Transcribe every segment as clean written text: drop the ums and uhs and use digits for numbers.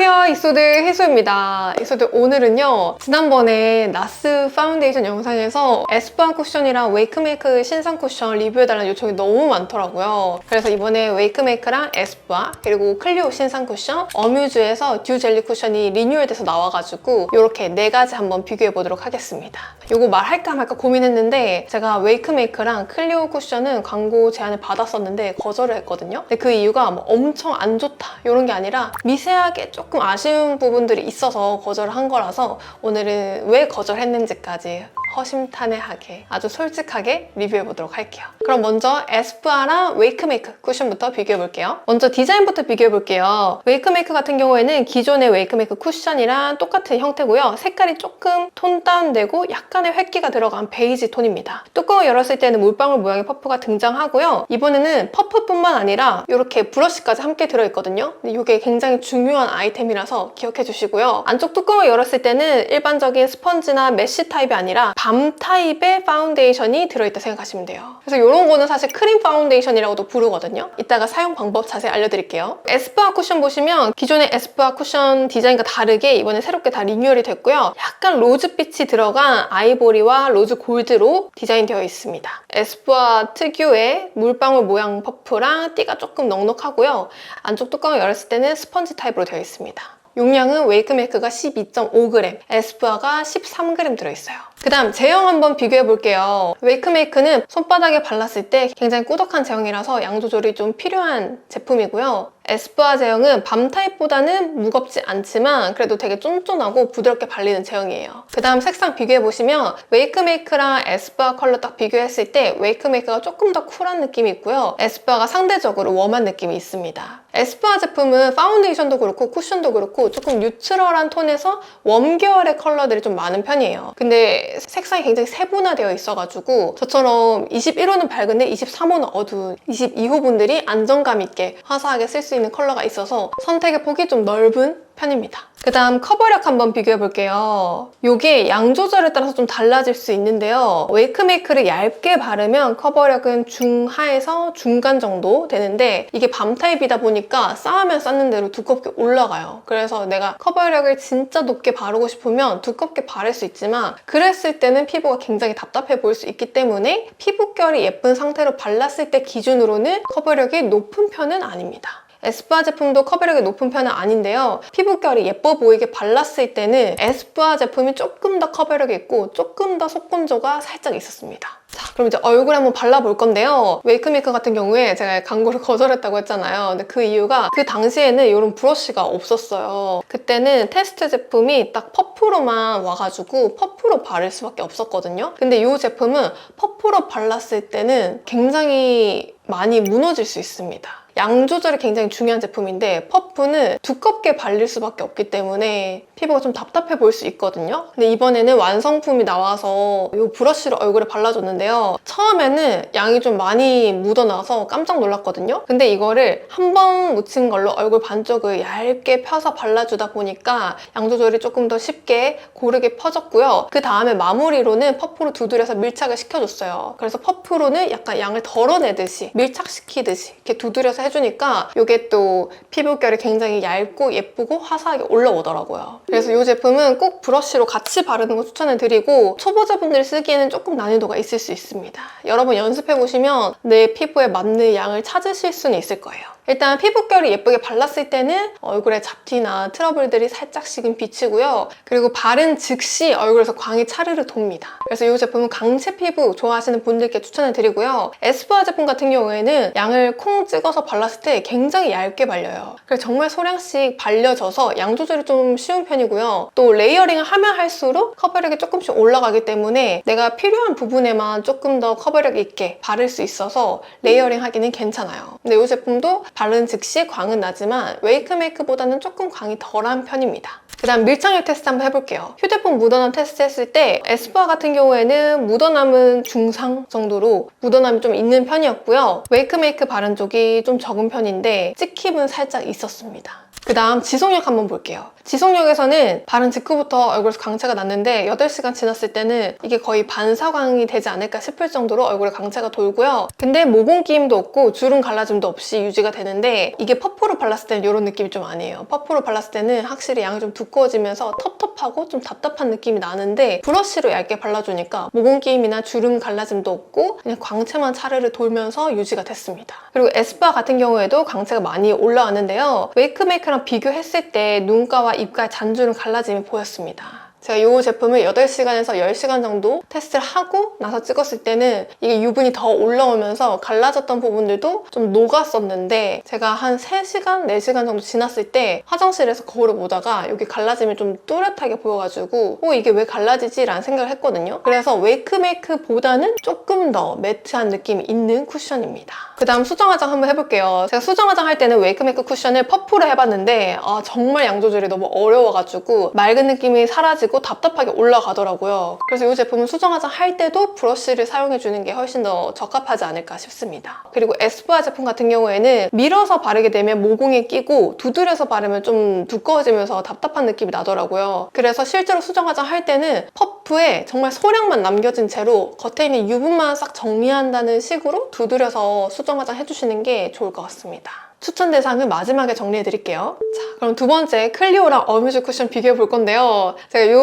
안녕하세요, 이소드 혜수입니다. 이소드 오늘은요, 지난번에 나스 파운데이션 영상에서 에스쁘아 쿠션이랑 웨이크메이크 신상 쿠션 리뷰해달라는 요청이 너무 많더라고요. 그래서 이번에 웨이크메이크랑 에스쁘아 그리고 클리오 신상 쿠션, 어뮤즈에서 듀 젤리 쿠션이 리뉴얼돼서 나와가지고 이렇게 4가지 한번 비교해보도록 하겠습니다. 요거 말할까 말까 고민했는데 제가 웨이크메이크랑 클리오 쿠션은 광고 제안을 받았었는데 거절을 했거든요. 근데 그 이유가 뭐 엄청 안 좋다 이런 게 아니라 미세하게 조금 아쉬운 부분들이 있어서 거절을 한 거라서 오늘은 왜 거절했는지까지 허심탄회하게 아주 솔직하게 리뷰해보도록 할게요. 그럼 먼저 에스쁘아랑 웨이크메이크 쿠션부터 비교해볼게요. 먼저 디자인부터 비교해볼게요. 웨이크메이크 같은 경우에는 기존의 웨이크메이크 쿠션이랑 똑같은 형태고요. 색깔이 조금 톤 다운되고 약간의 획기가 들어간 베이지 톤입니다. 뚜껑을 열었을 때는 물방울 모양의 퍼프가 등장하고요. 이번에는 퍼프뿐만 아니라 이렇게 브러쉬까지 함께 들어있거든요. 근데 이게 굉장히 중요한 아이템이라서 기억해 주시고요. 안쪽 뚜껑을 열었을 때는 일반적인 스펀지나 메쉬 타입이 아니라 밤 타입의 파운데이션이 들어있다 생각하시면 돼요. 그래서 이런 거는 사실 크림 파운데이션이라고도 부르거든요. 이따가 사용 방법 자세히 알려드릴게요. 에스쁘아 쿠션 보시면 기존의 에스쁘아 쿠션 디자인과 다르게 이번에 새롭게 다 리뉴얼이 됐고요. 약간 로즈빛이 들어간 아이보리와 로즈 골드로 디자인되어 있습니다. 에스쁘아 특유의 물방울 모양 퍼프랑 띠가 조금 넉넉하고요. 안쪽 뚜껑을 열었을 때는 스펀지 타입으로 되어 있습니다. 용량은 웨이크메이크가 12.5g, 에스쁘아가 13g 들어있어요. 그 다음 제형 한번 비교해 볼게요. 웨이크메이크는 손바닥에 발랐을 때 굉장히 꾸덕한 제형이라서 양 조절이 좀 필요한 제품이고요. 에스쁘아 제형은 밤 타입보다는 무겁지 않지만 그래도 되게 쫀쫀하고 부드럽게 발리는 제형이에요. 그 다음 색상 비교해 보시면 웨이크메이크랑 에스쁘아 컬러 딱 비교했을 때 웨이크메이크가 조금 더 쿨한 느낌이 있고요. 에스쁘아가 상대적으로 웜한 느낌이 있습니다. 에스쁘아 제품은 파운데이션도 그렇고 쿠션도 그렇고 조금 뉴트럴한 톤에서 웜 계열의 컬러들이 좀 많은 편이에요. 근데 색상이 굉장히 세분화되어 있어가지고 저처럼 21호는 밝은데 23호는 어두운 22호 분들이 안정감 있게 화사하게 쓸 수 있는 컬러가 있어서 선택의 폭이 좀 넓은 편입니다. 그 다음 커버력 한번 비교해 볼게요. 이게 양 조절에 따라서 좀 달라질 수 있는데요. 웨이크메이크를 얇게 바르면 커버력은 중하에서 중간 정도 되는데 이게 밤 타입이다 보니까 쌓으면 쌓는 대로 두껍게 올라가요. 그래서 내가 커버력을 진짜 높게 바르고 싶으면 두껍게 바를 수 있지만 그랬을 때는 피부가 굉장히 답답해 보일 수 있기 때문에 피부결이 예쁜 상태로 발랐을 때 기준으로는 커버력이 높은 편은 아닙니다. 에스쁘아 제품도 커버력이 높은 편은 아닌데요. 피부결이 예뻐 보이게 발랐을 때는 에스쁘아 제품이 조금 더 커버력이 있고 조금 더 속건조가 살짝 있었습니다. 자, 그럼 이제 얼굴에 한번 발라볼 건데요. 웨이크메이크 같은 경우에 제가 광고를 거절했다고 했잖아요. 근데 그 이유가 그 당시에는 이런 브러쉬가 없었어요. 그때는 테스트 제품이 딱 퍼프로만 와가지고 퍼프로 바를 수밖에 없었거든요. 근데 이 제품은 퍼프로 발랐을 때는 굉장히 많이 무너질 수 있습니다. 양 조절이 굉장히 중요한 제품인데 퍼프는 두껍게 발릴 수밖에 없기 때문에 피부가 좀 답답해 보일 수 있거든요. 근데 이번에는 완성품이 나와서 이 브러쉬를 얼굴에 발라줬는데요. 처음에는 양이 좀 많이 묻어나서 깜짝 놀랐거든요. 근데 이거를 한 번 묻힌 걸로 얼굴 반쪽을 얇게 펴서 발라주다 보니까 양 조절이 조금 더 쉽게 고르게 퍼졌고요. 그 다음에 마무리로는 퍼프로 두드려서 밀착을 시켜줬어요. 그래서 퍼프로는 약간 양을 덜어내듯이 밀착시키듯이 이렇게 두드려서 해주니까 이게 또 피부결이 굉장히 얇고 예쁘고 화사하게 올라오더라고요. 그래서 이 제품은 꼭 브러쉬로 같이 바르는 거 추천을 드리고 초보자분들이 쓰기에는 조금 난이도가 있을 수 있습니다. 여러분 연습해보시면 내 피부에 맞는 양을 찾으실 수는 있을 거예요. 일단 피부결이 예쁘게 발랐을 때는 얼굴에 잡티나 트러블들이 살짝씩은 비치고요. 그리고 바른 즉시 얼굴에서 광이 차르르 돕니다. 그래서 이 제품은 강체 피부 좋아하시는 분들께 추천을 드리고요. 에스쁘아 제품 같은 경우에는 양을 콩 찍어서 발랐을 때 굉장히 얇게 발려요. 그래서 정말 소량씩 발려져서 양 조절이 좀 쉬운 편이고요. 또 레이어링을 하면 할수록 커버력이 조금씩 올라가기 때문에 내가 필요한 부분에만 조금 더 커버력 있게 바를 수 있어서 레이어링 하기는 괜찮아요. 근데 이 제품도 바른 즉시 광은 나지만 웨이크메이크보다는 조금 광이 덜한 편입니다. 그 다음 밀착력 테스트 한번 해볼게요. 휴대폰 묻어남 테스트 했을 때 에스쁘아 같은 경우에는 묻어남은 중상 정도로 묻어남이 좀 있는 편이었고요. 웨이크메이크 바른 쪽이 좀 적은 편인데 찍힘은 살짝 있었습니다. 그 다음 지속력 한번 볼게요. 지속력에서는 바른 직후부터 얼굴에서 광채가 났는데 8시간 지났을 때는 이게 거의 반사광이 되지 않을까 싶을 정도로 얼굴에 광채가 돌고요. 근데 모공 끼임도 없고 주름 갈라짐도 없이 유지가 되는데 이게 퍼프로 발랐을 때는 이런 느낌이 좀 아니에요. 퍼프로 발랐을 때는 확실히 양이 좀 두꺼워지면서 텁텁하고 좀 답답한 느낌이 나는데 브러쉬로 얇게 발라주니까 모공 끼임이나 주름 갈라짐도 없고 그냥 광채만 차르르 돌면서 유지가 됐습니다. 그리고 에스쁘아 같은 경우에도 광채가 많이 올라왔는데요. 웨이크메이크랑 비교했을 때 눈가와 입가의 잔주름 갈라짐이 보였습니다. 제가 이 제품을 8시간에서 10시간 정도 테스트를 하고 나서 찍었을 때는 이게 유분이 더 올라오면서 갈라졌던 부분들도 좀 녹았었는데 제가 한 3시간, 4시간 정도 지났을 때 화장실에서 거울을 보다가 여기 갈라짐이 좀 뚜렷하게 보여가지고 이게 왜 갈라지지? 라는 생각을 했거든요. 그래서 웨이크메이크보다는 조금 더 매트한 느낌이 있는 쿠션입니다. 그 다음 수정 화장 한번 해볼게요. 제가 수정 화장 할 때는 웨이크메이크 쿠션을 퍼프로 해봤는데 정말 양 조절이 너무 어려워가지고 맑은 느낌이 사라지고 답답하게 올라가더라고요. 그래서 이 제품은 수정 화장 할 때도 브러쉬를 사용해주는 게 훨씬 더 적합하지 않을까 싶습니다. 그리고 에스쁘아 제품 같은 경우에는 밀어서 바르게 되면 모공에 끼고 두드려서 바르면 좀 두꺼워지면서 답답한 느낌이 나더라고요. 그래서 실제로 수정 화장 할 때는 퍼프에 정말 소량만 남겨진 채로 겉에 있는 유분만 싹 정리한다는 식으로 두드려서 수정 화장 해주시는 게 좋을 것 같습니다. 추천 대상은 마지막에 정리해드릴게요. 자, 그럼 두 번째 클리오랑 어뮤즈 쿠션 비교해 볼 건데요. 제가 이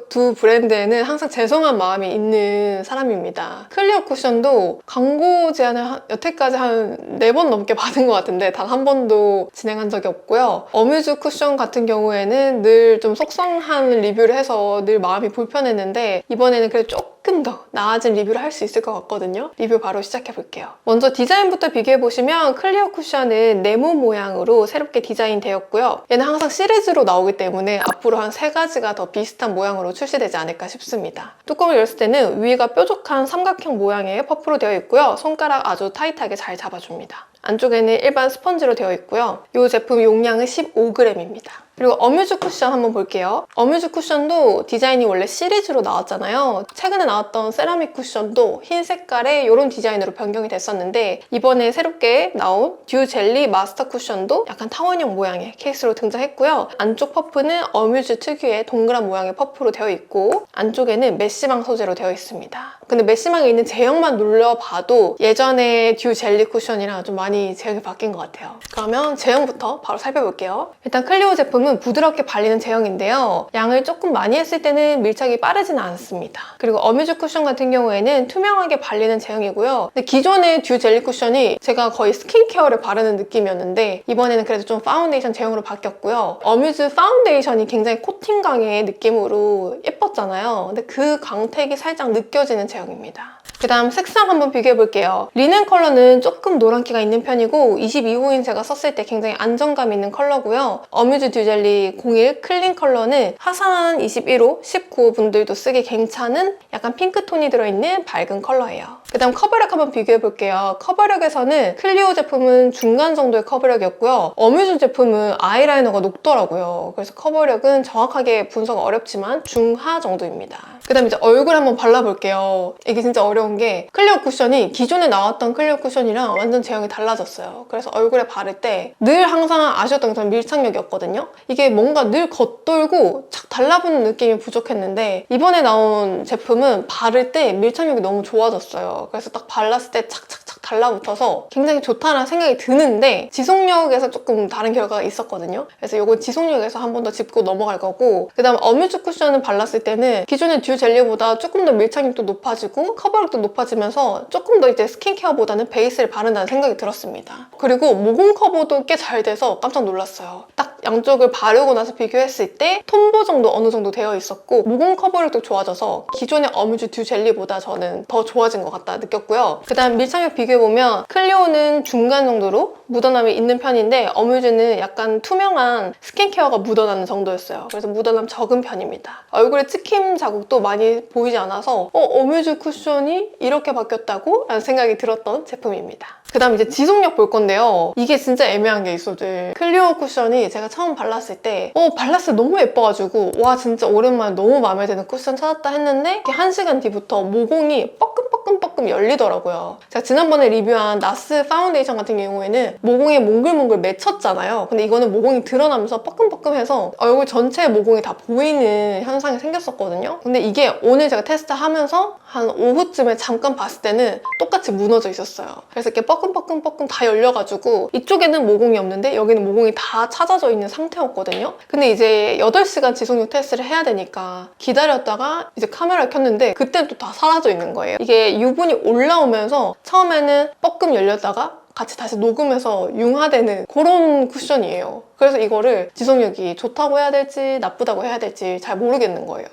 두 브랜드에는 항상 죄송한 마음이 있는 사람입니다. 클리오 쿠션도 광고 제안을 여태까지 한 4번 넘게 받은 것 같은데 단 한 번도 진행한 적이 없고요. 어뮤즈 쿠션 같은 경우에는 늘 좀 속상한 리뷰를 해서 늘 마음이 불편했는데 이번에는 그래도 조금 더 나아진 리뷰를 할 수 있을 것 같거든요. 리뷰 바로 시작해 볼게요. 먼저 디자인부터 비교해 보시면 클리오 쿠션은 네모 모양으로 새롭게 디자인되었고요. 얘는 항상 시리즈로 나오기 때문에 앞으로 한 3가지가 더 비슷한 모양으로 출시되지 않을까 싶습니다. 뚜껑을 열었을 때는 위가 뾰족한 삼각형 모양의 퍼프로 되어 있고요. 손가락 아주 타이트하게 잘 잡아줍니다. 안쪽에는 일반 스펀지로 되어 있고요. 이 제품 용량은 15g입니다. 그리고 어뮤즈 쿠션 한번 볼게요. 어뮤즈 쿠션도 디자인이 원래 시리즈로 나왔잖아요. 최근에 나왔던 세라믹 쿠션도 흰 색깔의 이런 디자인으로 변경이 됐었는데 이번에 새롭게 나온 듀 젤리 마스터 쿠션도 약간 타원형 모양의 케이스로 등장했고요. 안쪽 퍼프는 어뮤즈 특유의 동그란 모양의 퍼프로 되어 있고 안쪽에는 메쉬망 소재로 되어 있습니다. 근데 메쉬망에 있는 제형만 눌러봐도 예전에 듀 젤리 쿠션이랑 좀 많이 제형이 바뀐 것 같아요. 그러면 제형부터 바로 살펴볼게요. 일단 클리오 제품은 부드럽게 발리는 제형인데요. 양을 조금 많이 했을 때는 밀착이 빠르지는 않습니다. 그리고 어뮤즈 쿠션 같은 경우에는 투명하게 발리는 제형이고요. 근데 기존의 듀 젤리 쿠션이 제가 거의 스킨케어를 바르는 느낌이었는데 이번에는 그래도 좀 파운데이션 제형으로 바뀌었고요. 어뮤즈 파운데이션이 굉장히 코팅강의 느낌으로 예뻤잖아요. 근데 그 광택이 살짝 느껴지는 제형입니다. 그 다음 색상 한번 비교해 볼게요. 리넨 컬러는 조금 노란기가 있는 편이고 22호인 제가 썼을 때 굉장히 안정감 있는 컬러고요. 어뮤즈 듀젤리 01 클린 컬러는 화사한 21호, 19호 분들도 쓰기 괜찮은 약간 핑크톤이 들어있는 밝은 컬러예요. 그 다음 커버력 한번 비교해 볼게요. 커버력에서는 클리오 제품은 중간 정도의 커버력이었고요. 어뮤즈 제품은 아이라이너가 녹더라고요. 그래서 커버력은 정확하게 분석은 어렵지만 중하 정도입니다. 그 다음 이제 얼굴 한번 발라볼게요. 이게 진짜 어려운 게 클리오 쿠션이 기존에 나왔던 클리오 쿠션이랑 완전 제형이 달라졌어요. 그래서 얼굴에 바를 때 늘 항상 아쉬웠던 게 저는 밀착력이었거든요. 이게 뭔가 늘 겉돌고 착 달라붙는 느낌이 부족했는데 이번에 나온 제품은 바를 때 밀착력이 너무 좋아졌어요. 그래서 딱 발랐을 때 착착착 달라붙어서 굉장히 좋다는 생각이 드는데 지속력에서 조금 다른 결과가 있었거든요. 그래서 이건 지속력에서 한 번 더 짚고 넘어갈 거고 그 다음 어뮤즈 쿠션을 발랐을 때는 기존의 듀 젤리보다 조금 더 밀착력도 높아지고 커버력도 높아지면서 조금 더 이제 스킨케어보다는 베이스를 바른다는 생각이 들었습니다. 그리고 모공 커버도 꽤 잘 돼서 깜짝 놀랐어요. 딱 양쪽을 바르고 나서 비교했을 때 톤보 정도 어느 정도 되어 있었고 모공 커버력도 좋아져서 기존의 어뮤즈 듀 젤리보다 저는 더 좋아진 것 같다 느꼈고요. 그 다음 밀착력 비교해보면 클리오는 중간 정도로 묻어남이 있는 편인데 어뮤즈는 약간 투명한 스킨케어가 묻어나는 정도였어요. 그래서 묻어남 적은 편입니다. 얼굴에 찍힘 자국도 많이 보이지 않아서 어뮤즈 쿠션이 이렇게 바뀌었다고? 라는 생각이 들었던 제품입니다. 그 다음 이제 지속력 볼 건데요. 이게 진짜 애매한 게 있어요. 클리오 쿠션이 제가 처음 발랐을 때 발랐을 때 너무 예뻐가지고 와 진짜 오랜만에 너무 마음에 드는 쿠션 찾았다 했는데 1시간 뒤부터 모공이 뻐끔뻐끔 뻐끔뻐끔 열리더라고요. 제가 지난번에 리뷰한 나스 파운데이션 같은 경우에는 모공에 몽글몽글 맺혔잖아요. 근데 이거는 모공이 드러나면서 뻐끔뻐끔해서 얼굴 전체의 모공이 다 보이는 현상이 생겼었거든요. 근데 이게 오늘 제가 테스트하면서 한 오후쯤에 잠깐 봤을 때는 똑같이 무너져 있었어요. 그래서 이렇게 뻐끔뻐끔 다 열려가지고 이쪽에는 모공이 없는데 여기는 모공이 다 찾아져 있는 상태였거든요. 근데 이제 8시간 지속력 테스트를 해야 되니까 기다렸다가 이제 카메라를 켰는데 그때는 또 다 사라져 있는 거예요. 이게 유분이 올라오면서 처음에는 뻐끔 열렸다가 같이 다시 녹으면서 융화되는 그런 쿠션이에요. 그래서 이거를 지속력이 좋다고 해야 될지 나쁘다고 해야 될지 잘 모르겠는 거예요.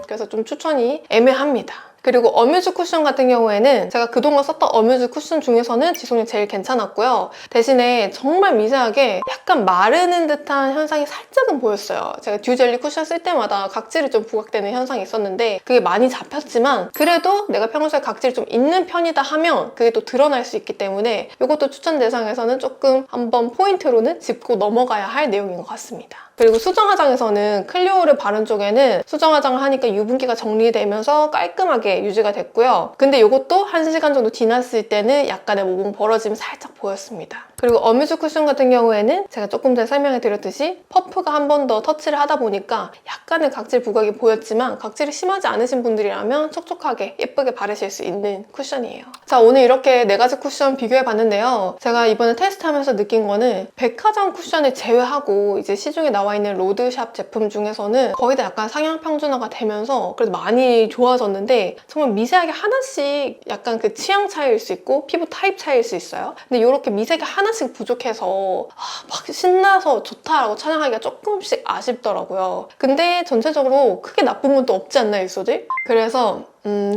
그래서 좀 추천이 애매합니다. 그리고 어뮤즈 쿠션 같은 경우에는 제가 그동안 썼던 어뮤즈 쿠션 중에서는 지속력 제일 괜찮았고요. 대신에 정말 미세하게 약간 마르는 듯한 현상이 살짝은 보였어요. 제가 듀젤리 쿠션 쓸 때마다 각질이 좀 부각되는 현상이 있었는데 그게 많이 잡혔지만 그래도 내가 평소에 각질이 좀 있는 편이다 하면 그게 또 드러날 수 있기 때문에 이것도 추천 대상에서는 조금 한번 포인트로는 짚고 넘어가야 할 내용인 것 같습니다. 그리고 수정화장에서는 클리오를 바른 쪽에는 수정화장을 하니까 유분기가 정리되면서 깔끔하게 유지가 됐고요. 근데 이것도 1시간 정도 지났을 때는 약간의 모공 벌어짐이 살짝 보였습니다. 그리고 어뮤즈 쿠션 같은 경우에는 제가 조금 전에 설명해 드렸듯이 퍼프가 한 번 더 터치를 하다 보니까 약간의 각질 부각이 보였지만 각질이 심하지 않으신 분들이라면 촉촉하게 예쁘게 바르실 수 있는 쿠션이에요. 자, 오늘 이렇게 4가지 쿠션 비교해 봤는데요. 제가 이번에 테스트하면서 느낀 거는 백화점 쿠션을 제외하고 이제 시중에 나와 있는 로드샵 제품 중에서는 거의 다 약간 상향 평준화가 되면서 그래도 많이 좋아졌는데 정말 미세하게 하나씩 약간 그 취향 차이일 수 있고 피부 타입 차이일 수 있어요. 근데 이렇게 미세하게 하나씩 부족해서 막 신나서 좋다라고 찬양하기가 조금씩 아쉽더라고요. 근데 전체적으로 크게 나쁜 건 또 없지 않나 있어지? 그래서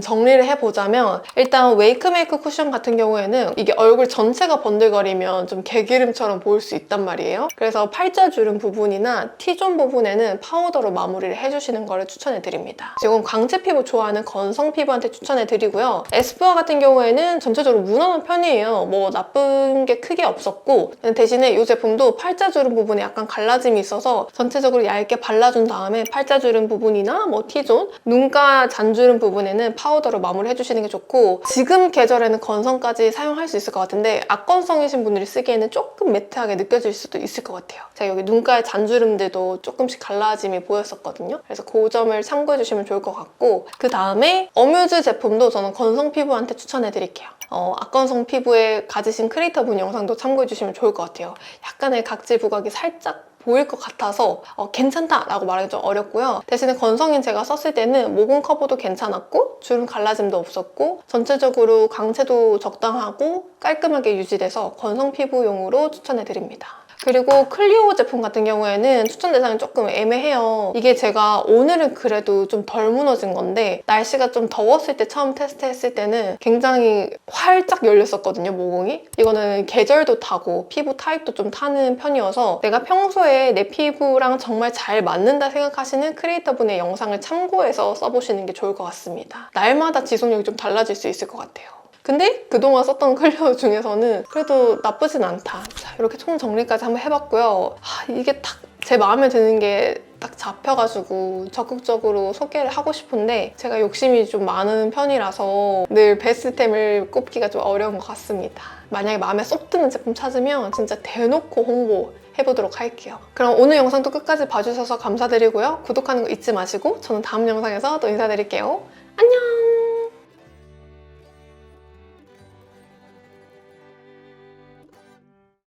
정리를 해보자면 일단 웨이크메이크 쿠션 같은 경우에는 이게 얼굴 전체가 번들거리면 좀 개기름처럼 보일 수 있단 말이에요. 그래서 팔자주름 부분이나 T존 부분에는 파우더로 마무리를 해주시는 거를 추천해드립니다. 지금 광채 피부 좋아하는 건성 피부한테 추천해드리고요. 에스쁘아 같은 경우에는 전체적으로 무난한 편이에요. 뭐 나쁜 게 크게 없었고 대신에 이 제품도 팔자주름 부분에 약간 갈라짐이 있어서 전체적으로 얇게 발라준 다음에 팔자주름 부분이나 뭐 T존, 눈가 잔주름 부분에는 파우더로 마무리 해주시는 게 좋고 지금 계절에는 건성까지 사용할 수 있을 것 같은데 악건성이신 분들이 쓰기에는 조금 매트하게 느껴질 수도 있을 것 같아요. 제가 여기 눈가에 잔주름들도 조금씩 갈라짐이 보였었거든요. 그래서 그 점을 참고해 주시면 좋을 것 같고 그 다음에 어뮤즈 제품도 저는 건성 피부한테 추천해 드릴게요. 악건성 피부에 가지신 크리에이터분 영상도 참고해 주시면 좋을 것 같아요. 약간의 각질 부각이 살짝 보일 것 같아서 괜찮다라고 말하기 좀 어렵고요. 대신에 건성인 제가 썼을 때는 모공 커버도 괜찮았고 주름 갈라짐도 없었고 전체적으로 광채도 적당하고 깔끔하게 유지돼서 건성 피부용으로 추천해드립니다. 그리고 클리오 제품 같은 경우에는 추천 대상이 조금 애매해요. 이게 제가 오늘은 그래도 좀 덜 무너진 건데 날씨가 좀 더웠을 때 처음 테스트했을 때는 굉장히 활짝 열렸었거든요, 모공이. 이거는 계절도 타고 피부 타입도 좀 타는 편이어서 내가 평소에 내 피부랑 정말 잘 맞는다 생각하시는 크리에이터분의 영상을 참고해서 써보시는 게 좋을 것 같습니다. 날마다 지속력이 좀 달라질 수 있을 것 같아요. 근데 그동안 썼던 클리오 중에서는 그래도 나쁘진 않다. 자, 이렇게 총 정리까지 한번 해봤고요. 이게 딱 제 마음에 드는 게 딱 잡혀가지고 적극적으로 소개를 하고 싶은데 제가 욕심이 좀 많은 편이라서 늘 베스트템을 꼽기가 좀 어려운 것 같습니다. 만약에 마음에 쏙 드는 제품 찾으면 진짜 대놓고 홍보 해보도록 할게요. 그럼 오늘 영상도 끝까지 봐주셔서 감사드리고요. 구독하는 거 잊지 마시고 저는 다음 영상에서 또 인사드릴게요. 안녕!